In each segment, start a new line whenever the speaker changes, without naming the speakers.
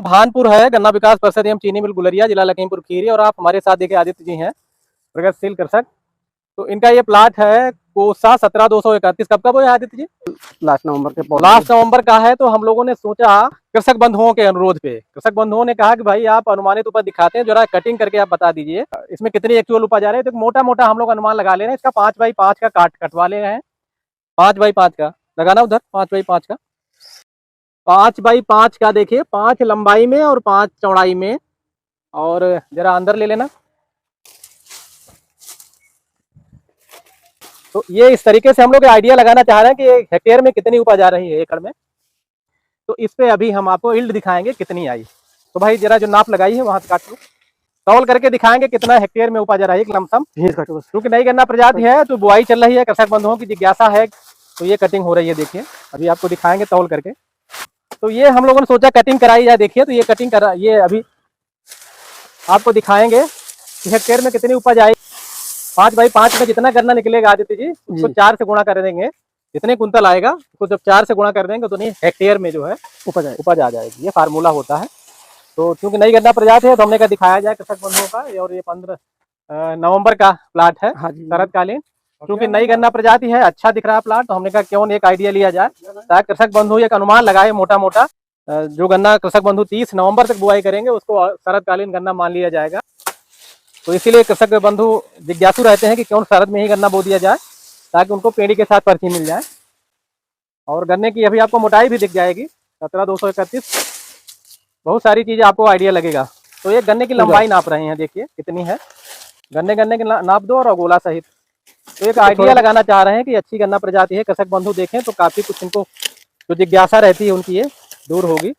भानपुर है, गन्ना विकास परिषद एवं चीनी मिल गुलरिया, जिला लखीमपुर खीरी। और आप हमारे साथ देखिए आदित्य जी हैं, प्रगतिशील कृषक। तो इनका ये प्लाट है कोसा 17-231। कब का वो है आदित्य जी?
लास्ट
नवंबर का है। तो हम लोगों ने सोचा, कृषक बंधुओं के अनुरोध पे, कृषक बंधुओं ने कहा कि भाई आप अनुमानित उपज दिखाते हैं, जरा कटिंग करके आप बता दीजिए इसमें कितनी एक्चुअल उपज आ रही है। तो मोटा मोटा हम लोग अनुमान लगा ले रहे हैं। इसका 5x5 का कटवा ले रहे हैं। 5x5 का लगाना उधर, 5x5 का, 5x5 का देखिए, 5 लंबाई में और 5 चौड़ाई में। और जरा अंदर ले लेना। तो ये इस तरीके से हम लोग आइडिया लगाना चाह रहे हैं कि हेक्टेयर में कितनी उपज आ रही है, एकड़ में। तो इस पे अभी हम आपको यील्ड दिखाएंगे कितनी आई। तो भाई जरा जो नाप लगाई है वहां से काट लो, तौल करके दिखाएंगे कितना हेक्टेयर में उपज आ रही है, एक लमसम। क्योंकि नई गन्ना प्रजाति है तो बुआई चल रही है, कृषक बंधुओं की जिज्ञासा है, तो ये कटिंग हो रही है। देखिए अभी आपको दिखाएंगे तौल करके। तो ये हम लोगों ने सोचा कटिंग कराई जाए। देखिए तो ये कटिंग करा, ये अभी आपको दिखाएंगे कि हेक्टेयर में कितनी उपज आई। 5x5 में जितना गन्ना निकलेगा आदित्य जी, उसको 4 से गुणा कर देंगे, जितने कुंतल आएगा उसको जब 4 से गुणा कर देंगे तो नहीं हेक्टेयर में जो है उपज आ जाएगी। ये फार्मूला होता है। तो क्योंकि नई गन्ना प्रजाति है तो हमने कहा दिखाया जाए कृषक बंधुओं का। और ये 15 नवंबर का प्लाट है, शरतकालीन। क्योंकि नई गन्ना प्रजाति है, अच्छा दिख रहा है प्लाट, तो हमने कहा क्यों एक आइडिया लिया जाए, ताकि कृषक बंधु एक अनुमान लगाए मोटा मोटा। जो गन्ना कृषक बंधु 30 नवंबर तक बुआई करेंगे उसको शरतकालीन गन्ना मान लिया जाएगा। तो इसीलिए कृषक बंधु जिज्ञासु रहते हैं कि क्यों शरद में ही गन्ना बो दिया जाए, ताकि उनको पेड़ी के साथ पर्ची मिल जाए। और गन्ने की अभी आपको मोटाई भी दिख जाएगी, 17-231। बहुत सारी चीजें आपको आइडिया लगेगा। तो ये गन्ने की लंबाई नाप रहे हैं, देखिए कितनी है। गन्ने की नाप दो और अगोला सहित। तो एक आइडिया लगाना चाह रहे हैं कि अच्छी गन्ना प्रजाति है, कृषक बंधु देखें तो काफी कुछ इनको जो जिज्ञासा रहती है उनकी ये दूर होगी।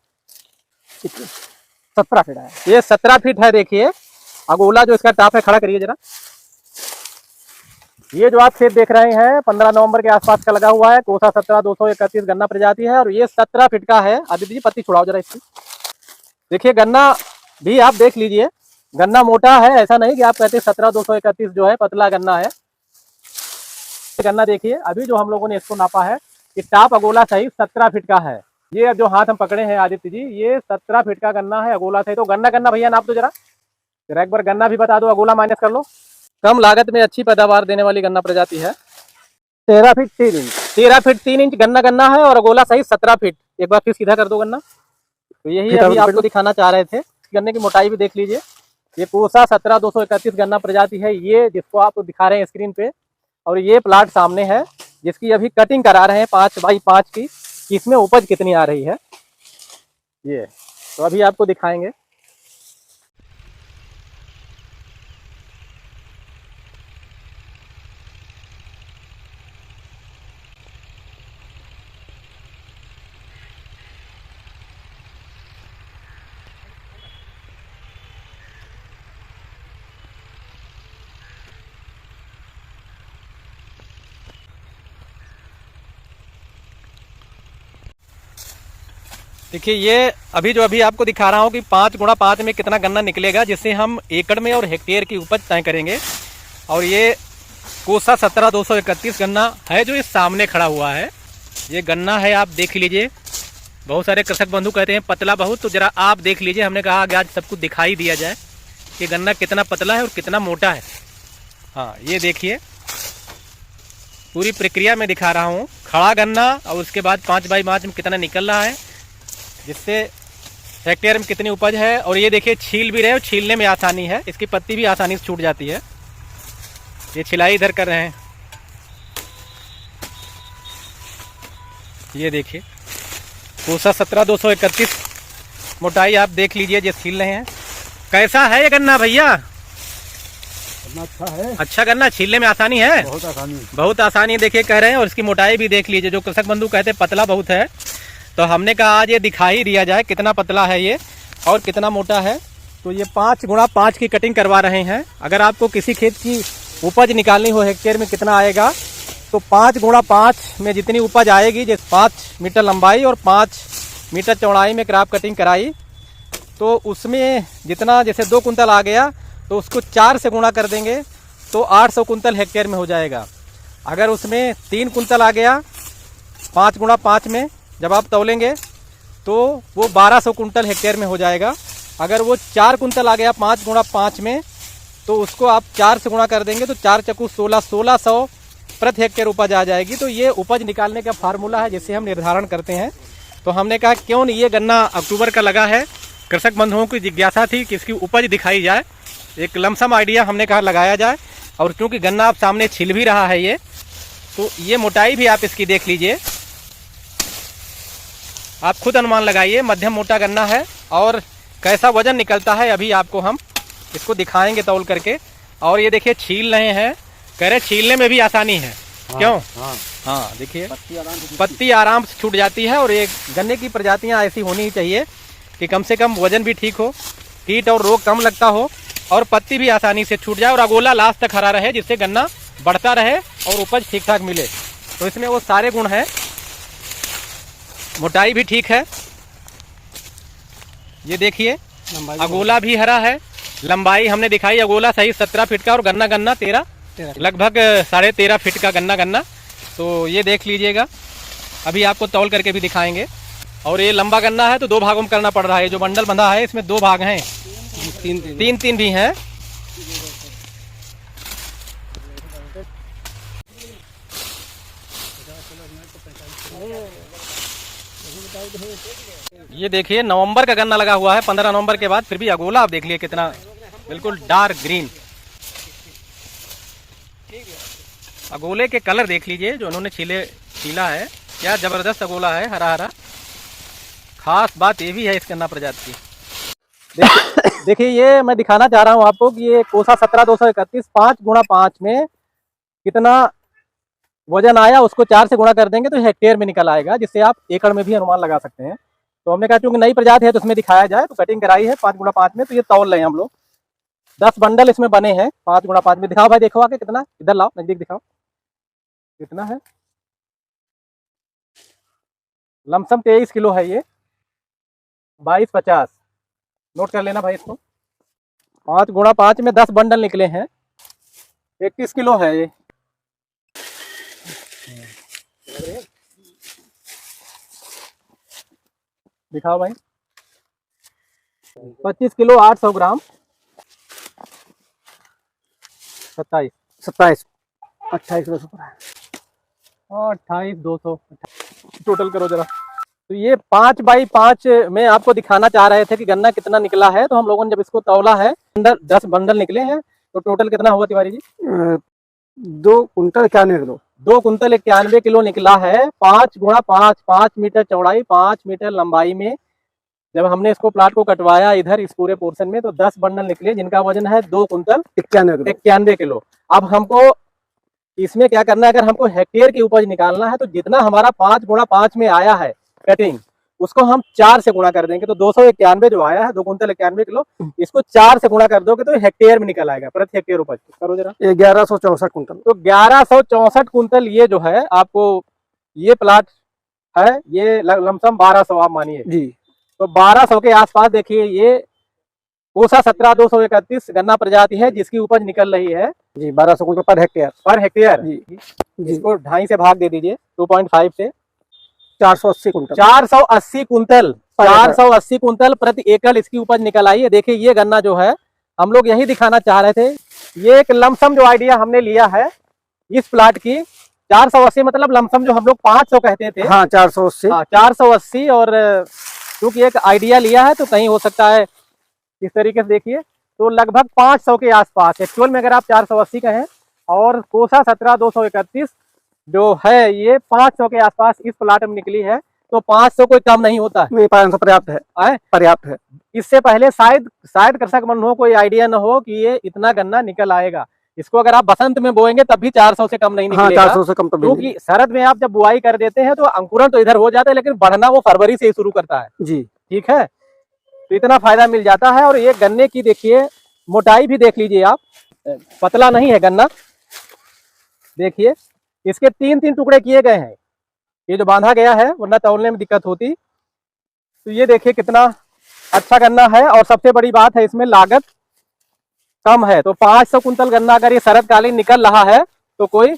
17 फीट है, ये 17 फीट है। देखिए अगोला जो इसका टाप है, खड़ा करिए जरा। ये जो आप खेत देख रहे हैं 15 नवंबर के आसपास का लगा हुआ है, कोसा 17-231 गन्ना प्रजाति है। और ये 17 फीट का है। आदित्य जी पत्ती छुड़ाओ जरा इसकी। देखिए गन्ना भी आप देख लीजिए, गन्ना मोटा है, ऐसा नहीं कि आप कहते 17-231 जो है पतला गन्ना है। गन्ना देखिए अभी जो हम लोगों ने इसको नापा है कि टाप अगोला सही 17 फीट का है। ये जो हाथ हम पकड़े हैं आदित्य जी, ये 17 फीट का गन्ना है, अगोला सही। तो गन्ना भैया नाप दो जरा एक बार, गन्ना भी बता दो, अगोला माइनस कर लो। कम लागत में अच्छी पैदावार देने वाली गन्ना प्रजाति है। 13 फीट 3 इंच, 13 फीट 3 इंच गन्ना है। और अगोला सही 17 फीट। एक बार फिर सीधा कर दो गन्ना। तो यही अभी आपको दिखाना चाह रहे थे। गन्ने की मोटाई भी देख लीजिए। ये कोसा 17-231 गन्ना प्रजाति है, ये जिसको आप दिखा रहे हैं स्क्रीन पे। और ये प्लाट सामने है जिसकी अभी कटिंग करा रहे हैं 5x5 की, इसमें उपज कितनी आ रही है ये तो अभी आपको दिखाएंगे। देखिए ये अभी आपको दिखा रहा हूँ कि 5x5 में कितना गन्ना निकलेगा, जिससे हम एकड़ में और हेक्टेयर की उपज तय करेंगे। और ये कोसा 17-231 गन्ना है जो ये सामने खड़ा हुआ है। ये गन्ना है, आप देख लीजिए। बहुत सारे कृषक बंधु कहते हैं पतला बहुत, तो जरा आप देख लीजिए। हमने कहा कि आज सब कुछ दिखाई दिया जाए कि गन्ना कितना पतला है और कितना मोटा है। हाँ ये देखिए पूरी प्रक्रिया में दिखा रहा हूँ। खड़ा गन्ना और उसके बाद 5x5 में कितना निकल रहा है, जिससे हेक्टेयर में कितनी उपज है। और ये देखिए छील भी रहे हो, छीलने में आसानी है, इसकी पत्ती भी आसानी से छूट जाती है। ये छिलाई इधर कर रहे हैं, ये देखिए कोसा 17-231 मोटाई आप देख लीजिए, जो छील रहे हैं। कैसा है ये गन्ना भैया?
अच्छा है,
अच्छा गन्ना, छीलने में आसानी है, बहुत आसानी है। देखिए कह रहे हैं। और इसकी मोटाई भी देख लीजिए। जो कृषक बंधु कहते हैं पतला बहुत है, तो हमने कहा आज ये दिखाई दिया जाए कितना पतला है ये और कितना मोटा है। तो ये 5x5 की कटिंग करवा रहे हैं। अगर आपको किसी खेत की उपज निकालनी हो हेक्टेयर में कितना आएगा, तो 5x5 में जितनी उपज आएगी, जैसे 5 मीटर लंबाई और 5 मीटर चौड़ाई में क्रॉप कटिंग कराई, तो उसमें जितना जैसे 2 कुंतल आ गया तो उसको 4 से गुणा कर देंगे तो 800 कुंतल हेक्टेयर में हो जाएगा। अगर उसमें 3 कुंतल आ गया 5x5 में जब आप तौलेंगे तो वो 1200 कुंटल हेक्टेयर में हो जाएगा। अगर वो 4 कुंटल आ गया 5 गुणा 5 में, तो उसको आप 4 से गुणा कर देंगे तो 4 चक्कू 1600 प्रति हेक्टेयर उपज आ जाएगी। तो ये उपज निकालने का फार्मूला है जिसे हम निर्धारण करते हैं। तो हमने कहा क्यों नहीं, ये गन्ना अक्टूबर का लगा है, कृषक बंधुओं की जिज्ञासा थी कि इसकी उपज दिखाई जाए, एक लमसम आइडिया हमने कहा लगाया जाए। और क्योंकि गन्ना आप सामने छिल भी रहा है ये, तो ये मोटाई भी आप इसकी देख लीजिए, आप खुद अनुमान लगाइए, मध्यम मोटा गन्ना है। और कैसा वजन निकलता है अभी आपको हम इसको दिखाएंगे तौल करके। और ये देखिए छील रहे हैं, कह रहे छीलने में भी आसानी है। क्यों? हाँ देखिए पत्ती आराम से छूट जाती है। और ये गन्ने की प्रजातियां ऐसी होनी ही चाहिए कि कम से कम वजन भी ठीक हो, कीट और रोग कम लगता हो, और पत्ती भी आसानी से छूट जाए, और अगोला लास्ट तक हरा रहे, जिससे गन्ना बढ़ता रहे और उपज ठीक ठाक मिले। तो इसमें वो सारे गुण हैं। मोटाई भी ठीक है, ये देखिए अगोला भी हरा है, लंबाई हमने दिखाई, अगोला सही 17 फीट का और गन्ना 13 लगभग 13.5 फीट का गन्ना। तो ये देख लीजिएगा, अभी आपको तौल करके भी दिखाएंगे। और ये लंबा गन्ना है तो 2 भागों में करना पड़ रहा है। जो बंडल बंधा है इसमें 2 भाग हैं, तीन भी हैं। ये देखिए नवंबर का गन्ना लगा हुआ है, 15 नवंबर के बाद, फिर भी अगोला आप देख लिए कितना बिल्कुल डार्क ग्रीन। अगोले के कलर देख लीजिए जो उन्होंने छीला है, क्या जबरदस्त अगोला है, हरा हरा। खास बात ये भी है इस गन्ना प्रजाति की। देखिए ये मैं दिखाना चाह रहा हूँ आपको कि ये कोसा 17,231 5 गुणा 5 में कितना वजन आया, उसको 4 से गुणा कर देंगे तो हेक्टेयर में निकल आएगा, जिससे आप एकड़ में भी अनुमान लगा सकते हैं। तो हमने कहा क्योंकि नई प्रजाति है तो उसमें दिखाया जाए, तो कटिंग कराई है 5 गुणा 5 में। तो ये तौल रहे हैं हम लोग, 10 बंडल इसमें बने हैं 5 गुणा 5 में। दिखाओ भाई, देखो आके कितना, इधर लाओ नजदीक दिखाओ कितना है। लमसम 23 किलो है ये, 2250 नोट कर लेना भाई इसको। 5 गुणा 5 में 10 बंडल निकले हैं, 21 किलो है ये। दिखाओ भाई, 25 किलो 800 ग्राम, 27
28
और 28,200 टोटल करो जरा। तो ये 5 बाई 5 में आपको दिखाना चाह रहे थे कि गन्ना कितना निकला है। तो हम लोगों ने जब इसको तौला है, 10 बंडल निकले हैं, तो टोटल कितना हुआ Tiwari ji?
2 quintal 91 kilo.
2 quintal 91 kilo निकला है। 5 गुणा 5, 5 मीटर चौड़ाई, 5 मीटर लंबाई में जब हमने इसको प्लाट को कटवाया इधर इस पूरे पोर्शन में, तो 10 बंडल निकले जिनका वजन है 2 कुंटल 91 किलो। अब हमको इसमें क्या करना है, अगर हमको हेक्टेयर की उपज निकालना है तो जितना हमारा 5 गुणा 5 में आया है कटिंग, उसको हम 4 से गुणा कर देंगे। तो 291 जो आया है 2 कुंटल 91 किलो, इसको 4 से गुणा कर दोगे तो हेक्टेयर में निकल आएगा, प्रति हेक्टेयर उपज करो जरा।
1164 कुंटल।
तो 1164 कुंटल ये जो है आपको, ये प्लाट है, ये लमसम 1200 आप मानिए
जी।
तो 1200 के आसपास देखिए ये कोसा 17,231 गन्ना प्रजाति है जिसकी उपज निकल रही है
जी 1200 कुंटल पर हेक्टेयर
जी। इसको 2.5 से भाग दे दीजिए, 2.5 से
480 कुंटल।
480 कुंटल प्रति एकड़ इसकी उपज निकल आई है। देखिए ये गन्ना जो है, हम लोग यही दिखाना चाह रहे थे। ये एक लमसम जो आइडिया हमने लिया है इस प्लाट की, 480 मतलब लमसम जो हम लोग 500 कहते थे।
हाँ 480।
हाँ 480, और क्योंकि एक आइडिया लिया है तो कहीं हो सकता है इस तरीके से देखिए, तो लगभग 500 के आसपास एक्चुअल में अगर आप 480 कहें, और कोसा 17,231 जो है ये 500 के आसपास इस प्लाट में निकली है। तो 500 कोई कम नहीं होता है,
500 पर्याप्त है। इससे
पहले शायद कृषक बंधुओं को आइडिया न हो कि ये इतना गन्ना निकल आएगा। इसको अगर आप बसंत में बोएंगे तब भी 400 से कम नहीं निकलेगा।
400 से कम तो
क्योंकि शरद में आप जब बुआई कर देते हैं तो अंकुरण तो इधर हो जाता है, लेकिन बढ़ना वो फरवरी से ही शुरू करता है
जी।
ठीक है, तो इतना फायदा मिल जाता है। और ये गन्ने की देखिए मोटाई भी देख लीजिए आप, पतला नहीं है गन्ना। देखिए इसके 3-3 टुकड़े किए गए हैं, ये जो बांधा गया है, वरना तौलने में दिक्कत होती। तो ये देखिए कितना अच्छा गन्ना है। और सबसे बड़ी बात है इसमें लागत कम है। तो 500 कुंटल गन्ना अगर ये शरद कालीन निकल रहा है तो कोई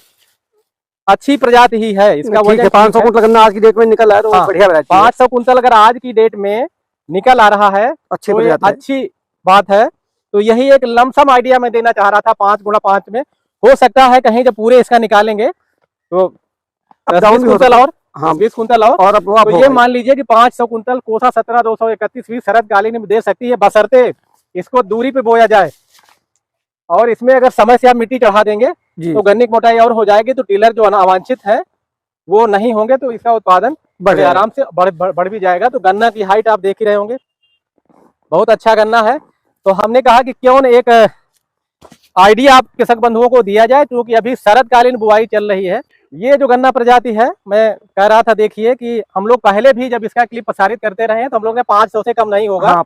अच्छी प्रजाति ही है, इसका
ठीक है।
वजन
500 कुंटल गन्ना आज की डेट में निकल रहा है तो
हाँ,
बढ़िया वैरायटी है,
500 कुंतल अगर आज की डेट में निकल आ रहा है
अच्छी
तो ये
प्रजाति है।
अच्छी बात है। तो यही एक लमसम आइडिया मैं देना चाह रहा था 5x5 में। हो सकता है कहीं जब पूरे इसका निकालेंगे तो 10-20 कुंतल और
हाँ
20 कुंतल और
अब
तो ये मान लीजिए कि 500 कुंतल कोसा 17,231 भी शरद-कालीन में दे सकती है, बशर्ते इसको दूरी पे बोया जाए। और इसमें अगर समय से आप मिट्टी चढ़ा देंगे
जी
तो गन्ने की मोटाई और हो जाएगी, तो टिलर जो अवांछित है वो नहीं होंगे, तो इसका उत्पादन बड़े आराम से बढ़ भी जाएगा। तो गन्ना की हाइट आप देख ही रहे होंगे, बहुत अच्छा गन्ना है। तो हमने कहा कि क्यों न एक आइडिया आप कृषक बंधुओं को दिया जाए, क्योंकि अभी शरदकालीन बुआई चल रही है। ये जो गन्ना प्रजाति है, मैं कह रहा था देखिए कि हम लोग पहले भी जब इसका क्लिप प्रसारित करते रहे हैं तो हम लोग ने 500 से कम नहीं होगा।
हाँ,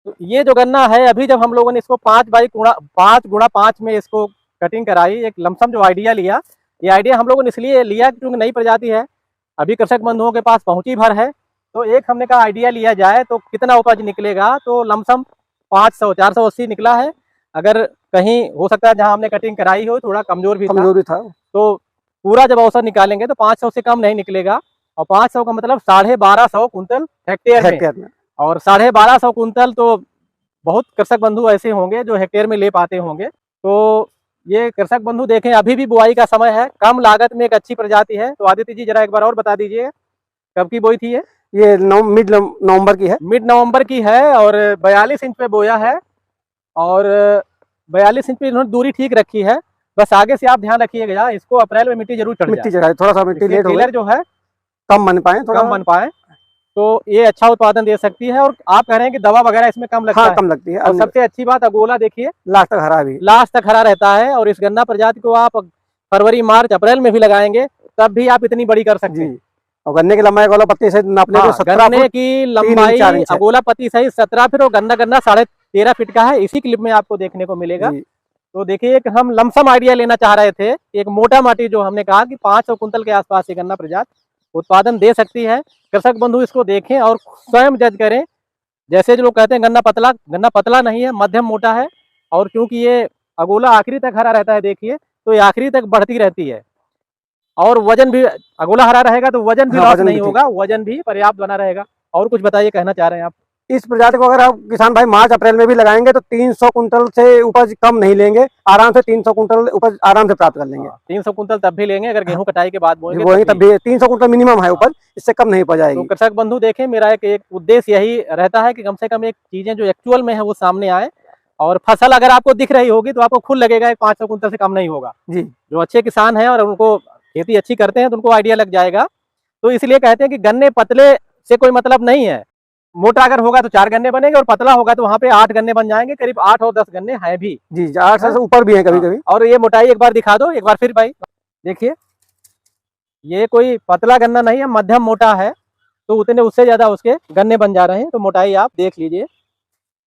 तो ये जो गन्ना है, अभी जब हम लोगों ने इसको 5x5 में इसको कटिंग कराई, एक लमसम जो आइडिया लिया, ये आइडिया हम लोगों ने इसलिए लिया क्योंकि नई प्रजाति है, अभी कृषक बंधुओं के पास पहुंची भर है। तो एक हमने कहा आइडिया लिया जाए तो कितना उपज निकलेगा, तो लमसम 500-480 निकला है। अगर कहीं हो सकता है जहां हमने कटिंग कराई हो थोड़ा कमजोर भी था, तो पूरा जब औसत निकालेंगे तो 500 से कम नहीं निकलेगा। और 500 का मतलब 1250 कुंतल हेक्टेयर में। और 1250 कुंतल तो बहुत कृषक बंधु ऐसे होंगे जो हेक्टेयर में ले पाते होंगे। तो ये कृषक बंधु देखें, अभी भी बुआई का समय है, कम लागत में एक अच्छी प्रजाति है। तो आदित्य जी जरा एक बार और बता दीजिए कब की बोई थी
ये मिड नवंबर की है।
मिड नवंबर की है और 42 इंच पे बोया है। और 42 इंच पे इन्होंने दूरी ठीक रखी है। बस आगे से आप ध्यान रखिएगा, इसको अप्रैल में मिट्टी जरूर चढ़ाए,
थोड़ा सा मिट्टी लेट हो गई,
जो है
कम बन पाए,
तो ये अच्छा उत्पादन दे सकती है। और आप कह रहे हैं कि दवा वगैरह इसमें कम लगता है,
कम लगती है।
और सबसे अच्छी बात अगोला देखिए
लास्ट तक हरा
रहता है। और इस गन्ना प्रजाति को आप फरवरी, मार्च, अप्रैल में भी लगाएंगे तब भी आप इतनी बड़ी कर सकते हैं।
और गन्ने की लंबाई अगोला पत्ती से नापने तो 17
गन्ने की लंबाई अगोला पत्ती सही 17 फीट और गन्ना 13.5 फीट का है। इसी क्लिप में आपको देखने को मिलेगा। तो देखिए कि हम लमसम आइडिया लेना चाह रहे थे, एक मोटा माटी जो हमने कहा कि 500 कुंतल के आसपास ये गन्ना प्रजाति उत्पादन दे सकती है। कृषक बंधु इसको देखें और स्वयं जज करें। जैसे जो लोग कहते हैं गन्ना पतला नहीं है, मध्यम मोटा है। और क्योंकि ये अगोला आखिरी तक हरा रहता है, देखिए तो ये आखिरी तक बढ़ती रहती है। और वजन भी अगोला हरा रहेगा तो वजन भी लॉस नहीं होगा, वजन भी पर्याप्त बना रहेगा। और कुछ बताइए, कहना चाह रहे हैं आप?
इस प्रजाति को अगर आप किसान भाई मार्च अप्रैल में भी लगाएंगे तो 300 कुंटल से उपज कम नहीं लेंगे, आराम से 300 कुंटल उपज आराम से प्राप्त कर लेंगे।
300 कुंटल तब भी लेंगे अगर गेहूं कटाई के बाद
बोएंगे तब भी 300 कुंटल मिनिमम है उपज, इससे कम नहीं उपज आएगी।
तो कृषक बंधु देखें, मेरा एक उद्देश्य यही रहता है कि कम से कम एक चीजें जो एक्चुअल में है वो सामने आए। और फसल अगर आपको दिख रही होगी तो आपको खुद लगेगा 500 कुंटल से कम नहीं होगा जी। जो अच्छे किसान हैं और उनको खेती अच्छी करते हैं तो उनको आइडिया लग जाएगा। तो इसलिए कहते हैं कि गन्ने पतले से कोई मतलब नहीं है, मोटा अगर होगा तो 4 गन्ने बनेंगे और पतला होगा तो वहाँ पे 8 गन्ने बन जाएंगे। करीब 8 और 10 गन्ने हैं भी जी, 8 से ऊपर भी है कभी-कभी। और ये मोटाई एक बार दिखा दो, एक बार फिर भाई देखिए, ये कोई पतला गन्ना नहीं है, मध्यम मोटा है। तो उतने उससे ज्यादा उसके गन्ने बन जा रहे हैं। तो मोटाई आप देख लीजिए।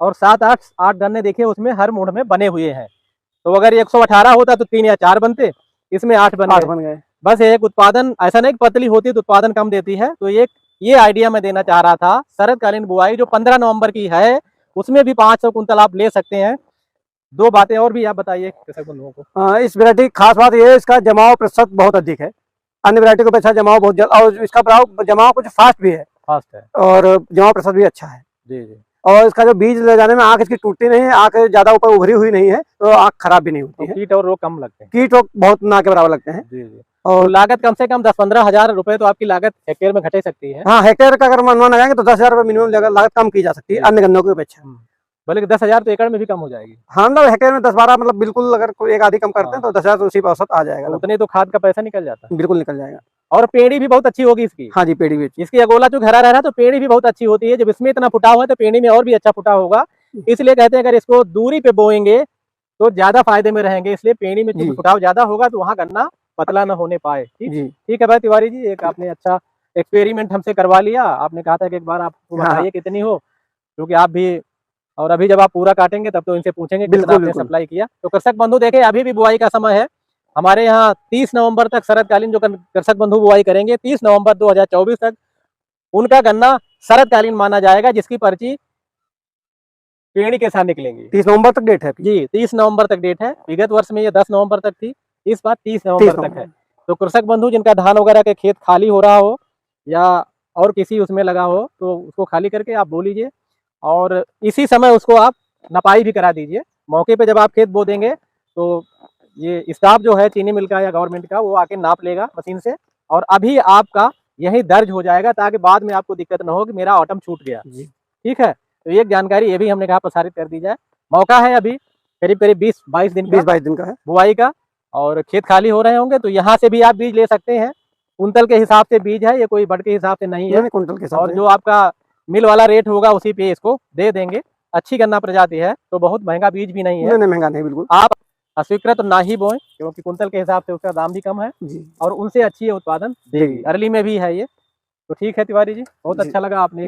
और 7-8 गन्ने देखिए उसमें हर मूड में बने हुए हैं। तो अगर 118 होता तो 3 या 4 बनते, इसमें 8 बन गए। बस एक उत्पादन ऐसा नहीं कि पतली होती तो उत्पादन कम देती है। तो ये आइडिया मैं देना चाह रहा था। शरदकालीन बुआई जो 15 नवंबर की है उसमें भी 500 कुंतल आप ले सकते हैं। 2 बातें और भी आप बताइए कृषक बंधुओं को।
इस वैरायटी खास बात यह है, इसका जमाव प्रतिशत बहुत अधिक है। अन्य वैरायटी को अपेक्षा जमाव बहुत जल्द, और इसका जमाव कुछ फास्ट भी है, और जमाव प्रतिशत भी अच्छा है जी। और इसका जो बीज ले जाने में आंख इसकी टूटती नहीं है, आंख ज्यादा ऊपर उभरी हुई नहीं है, तो आंख खराब भी नहीं होती है।
कीट और रोग कम लगते हैं,
कीट रोग बहुत ना के बराबर लगते हैं जी।
और लागत कम से कम 10-15 हजार रुपए तो आपकी लागत हेक्टेयर में घटे सकती है।
हाँ, हेक्टेयर का अगर अनुमान लगाएंगे तो 10,000 रुपए मिनिमम लागत कम की जा सकती है अन्य गन्नों की अपेक्षा।
बल्कि 10,000 तो एकड़ में भी कम हो जाएगी।
हाँ, मतलब हेक्टेयर में 10-12 मतलब बिल्कुल अगर कोई एक आधी कम करते हैं तो 10,000 तो उसी पर औसत आ जाएगा।
उतने तो खाद का पैसा निकल जाता है,
बिल्कुल निकल जाएगा।
और पेड़ी भी बहुत अच्छी होगी इसकी। हाँ जी, पेड़ी भी इसकी अगोला जो घरा रह रहा है तो पेड़ी भी बहुत अच्छी होती है। जब इसमें इतना फुटा हुआ है तो पेड़ी में और भी अच्छा फुटा होगा। इसलिए कहते हैं अगर इसको दूरी पे बोएंगे तो ज्यादा फायदे में रहेंगे। इसलिए पेड़ी में फुटाव ज्यादा होगा तो वहाँ गन्ना पतला न होने पाए। ठीक है भाई तिवारी जी, एक आपने अच्छा एक्सपेरिमेंट हमसे करवा लिया। आपने कहा था कि एक बार आप बताइए कितनी हो, क्योंकि आप भी, और अभी जब आप पूरा काटेंगे तब तो इनसे पूछेंगे कितना आपने सप्लाई किया। तो कृषक बंधु देखे, अभी भी बुआई का समय है। हमारे यहाँ 30 नवंबर तक शरदकालीन जो कृषक बंधु बुआई करेंगे, 30 नवंबर 2024 तक उनका गन्ना शरदकालीन माना जाएगा, जिसकी पर्ची पेड़ी के साथ निकलेंगी।
30 नवंबर तक डेट है जी,
30 नवंबर तक डेट है। विगत वर्ष में ये 10 नवंबर तक थी, इस बार 30 नवंबर तक है। तो कृषक बंधु जिनका धान वगैरह के खेत खाली हो रहा हो या और किसी उसमें लगा हो तो उसको खाली करके आप बो लीजिए और इसी समय उसको आप नपाई भी करा दीजिए। मौके पे जब आप खेत बो देंगे तो ये स्टाफ जो है चीनी मिल का या गवर्नमेंट का वो आके नाप लेगा मशीन से और अभी आपका यही दर्ज हो जाएगा ताकि बाद में आपको दिक्कत ना हो कि मेरा ऑटम छूट गया। ठीक है, तो एक जानकारी ये भी हमने कहा प्रसारित कर दी जाए। मौका है अभी करीब करीब 20-22 दिन का
है
बुआई का और खेत खाली हो रहे होंगे तो यहाँ से भी आप बीज ले सकते हैं। कुंतल के हिसाब से बीज है, ये कोई बड़ के हिसाब से नहीं है,
कुंटल के हिसाब
और
से।
जो आपका मिल वाला रेट होगा उसी पे इसको दे देंगे। अच्छी गन्ना प्रजाति है तो बहुत महंगा बीज भी नहीं है।
नहीं महंगा नहीं, बिल्कुल।
आप अस्वीकृत ना ही बोएं क्योंकि कुंतल के हिसाब से उसका दाम भी कम है
जी।
और उनसे अच्छी उत्पादन देगी। अर्ली में भी है ये। तो ठीक है तिवारी जी, बहुत अच्छा लगा आपने